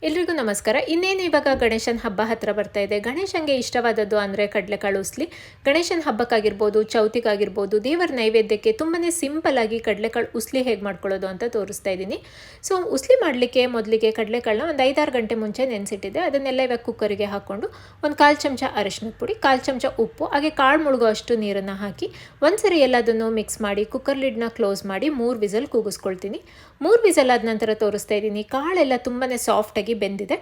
ಎಲ್ರಿಗೂ ನಮಸ್ಕಾರ. ಇನ್ನೇನು ಇವಾಗ ಗಣೇಶನ ಹಬ್ಬ ಹತ್ತಿರ ಬರ್ತಾ ಇದೆ. ಗಣೇಶನಿಗೆ ಇಷ್ಟವಾದದ್ದು ಅಂದರೆ ಕಡಲೆಕಾಳು ಉಸ್ಲಿ. ಗಣೇಶನ ಹಬ್ಬಕ್ಕಾಗಿರ್ಬೋದು, ಚೌತಿಗಾಗಿರ್ಬೋದು, ದೇವರ ನೈವೇದ್ಯಕ್ಕೆ ತುಂಬಾ ಸಿಂಪಲ್ಲಾಗಿ ಕಡಲೆಕಾಳು ಉಸ್ಲಿ ಹೇಗೆ ಮಾಡ್ಕೊಳ್ಳೋದು ಅಂತ ತೋರಿಸ್ತಾ ಇದ್ದೀನಿ. ಸೊ ಉಸ್ಲಿ ಮಾಡಲಿಕ್ಕೆ ಮೊದಲಿಗೆ ಕಡಲೆಕಾಳನ್ನ ಒಂದು 5-6 ಗಂಟೆ ಮುಂಚೆ ನೆನೆಸಿಟ್ಟಿದ್ದೆ. ಅದನ್ನೆಲ್ಲ ಇವಾಗ ಕುಕ್ಕರಿಗೆ ಹಾಕ್ಕೊಂಡು ಒಂದು 1/4 ಚಮಚ ಅರಿಶಿನದ ಪುಡಿ, 1/4 ಚಮಚ ಉಪ್ಪು, ಹಾಗೆ ಕಾಳು ಮುಳುಗೋ ಅಷ್ಟು ನೀರನ್ನು ಹಾಕಿ ಒಂದ್ಸರಿ ಎಲ್ಲದನ್ನು ಮಿಕ್ಸ್ ಮಾಡಿ ಕುಕ್ಕರ್ ಲಿಡ್ನ ಕ್ಲೋಸ್ ಮಾಡಿ 3 ವಿಸಲ್ ಕೂಗಿಸ್ಕೊಳ್ತೀನಿ. 3 ವಿಸಲ್ ಆದ ನಂತರ ತೋರಿಸ್ತಾ ಇದ್ದೀನಿ. ಕಾಳೆಲ್ಲ ತುಂಬಾ ಸಾಫ್ಟಾಗಿ ಬೆಂದಿದೆ.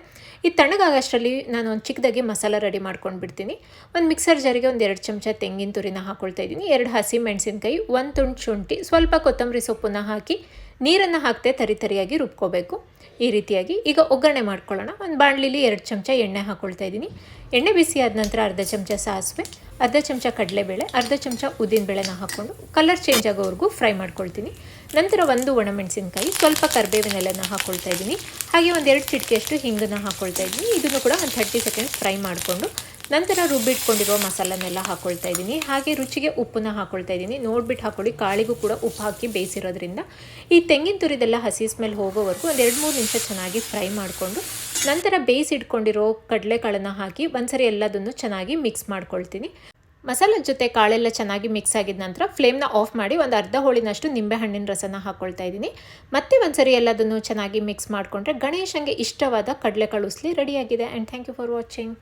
ಈ ತಣ್ಣಗಾಗಷ್ಟರಲ್ಲಿ ನಾನು ಒಂದು ಚಿಕ್ಕದಾಗಿ ಮಸಾಲ ರೆಡಿ ಮಾಡ್ಕೊಂಡು ಬಿಡ್ತೀನಿ. ಒಂದು ಮಿಕ್ಸರ್ ಜಾರಿಗೆ ಒಂದು 2 ಚಮಚ ತೆಂಗಿನ ತುರಿನ ಹಾಕ್ಕೊಳ್ತಾ ಇದ್ದೀನಿ, 2 ಹಸಿ ಮೆಣಸಿನಕಾಯಿ, 1 ತುಂಡು ಶುಂಠಿ, ಸ್ವಲ್ಪ ಕೊತ್ತಂಬರಿ ಸೊಪ್ಪನ್ನ ಹಾಕಿ ನೀರನ್ನು ಹಾಕದೆ ತರಿಯಾಗಿ ರುಬ್ಕೋಬೇಕು. ಈ ರೀತಿಯಾಗಿ ಈಗ ಒಗ್ಗರಣೆ ಮಾಡ್ಕೊಳ್ಳೋಣ. ಒಂದು ಬಾಣಲಿಲಿ 2 ಚಮಚ ಎಣ್ಣೆ ಹಾಕ್ಕೊಳ್ತಾ ಇದ್ದೀನಿ. ಎಣ್ಣೆ ಬಿಸಿ ಆದ ನಂತರ ಅರ್ಧ ಚಮಚ ಸಾಸಿವೆ, ಅರ್ಧ ಚಮಚ ಕಡಲೆಬೇಳೆ, ಅರ್ಧ ಚಮಚ ಉದ್ದಿನಬೇಳೆನ ಹಾಕ್ಕೊಂಡು ಕಲರ್ ಚೇಂಜ್ ಆಗೋವರೆಗೂ ಫ್ರೈ ಮಾಡ್ಕೊಳ್ತೀನಿ. ನಂತರ 1 ಒಣಮೆಣಸಿನಕಾಯಿ, ಸ್ವಲ್ಪ ಕರಿಬೇವಿನ ಎಲೆನ ಹಾಕ್ಕೊಳ್ತಾ ಇದ್ದೀನಿ. ಹಾಗೆ ಒಂದು 2 ಚಿಟಿಕೆಯಷ್ಟು ಹಿಂಗನ್ನು ಹಾಕ್ಕೊಳ್ತಾ ಇದ್ದೀನಿ. ಇದನ್ನು ಕೂಡ ಒಂದು 30 ಸೆಕೆಂಡ್ಸ್ ಫ್ರೈ ಮಾಡಿಕೊಂಡು ನಂತರ ರುಬ್ಬಿಟ್ಕೊಂಡಿರೋ ಮಸಾಲನೆಲ್ಲ ಹಾಕ್ಕೊಳ್ತಾ ಇದ್ದೀನಿ. ಹಾಗೆ ರುಚಿಗೆ ಉಪ್ಪನ್ನ ಹಾಕ್ಕೊಳ್ತಾ ಇದ್ದೀನಿ. ನೋಡ್ಬಿಟ್ಟು ಹಾಕ್ಕೊಳ್ಳಿ, ಕಾಳಿಗೂ ಕೂಡ ಉಪ್ಪು ಹಾಕಿ ಬೇಯಿಸಿರೋದ್ರಿಂದ. ಈ ತೆಂಗಿನ ತುರಿದೆಲ್ಲ ಹಸಿ ಸ್ಮೆಲ್ ಹೋಗೋವರೆಗೂ ಒಂದು 2-3 ನಿಮಿಷ ಚೆನ್ನಾಗಿ ಫ್ರೈ ಮಾಡಿಕೊಂಡು ನಂತರ ಬೇಯಿಸಿಟ್ಕೊಂಡಿರೋ ಕಡಲೆಕಾಳನ್ನು ಹಾಕಿ ಒಂದ್ಸರಿ ಎಲ್ಲದನ್ನು ಚೆನ್ನಾಗಿ ಮಿಕ್ಸ್ ಮಾಡ್ಕೊಳ್ತೀನಿ. ಮಸಾಲದ ಜೊತೆ ಕಾಳೆಲ್ಲ ಚೆನ್ನಾಗಿ ಮಿಕ್ಸ್ ಆಗಿದ ನಂತರ ಫ್ಲೇಮ್ನ ಆಫ್ ಮಾಡಿ ಒಂದು ಅರ್ಧ ಹೋಳಿನಷ್ಟು ನಿಂಬೆಹಣ್ಣಿನ ರಸನ ಹಾಕ್ಕೊಳ್ತಾ ಇದ್ದೀನಿ. ಮತ್ತೆ ಒಂದ್ಸರಿ ಎಲ್ಲದನ್ನು ಚೆನ್ನಾಗಿ ಮಿಕ್ಸ್ ಮಾಡಿಕೊಂಡ್ರೆ ಗಣೇಶನಿಗೆ ಇಷ್ಟವಾದ ಕಡಲೆಕಾಳು ಉಸ್ಲಿ ರೆಡಿಯಾಗಿದೆ. And thank you for watching.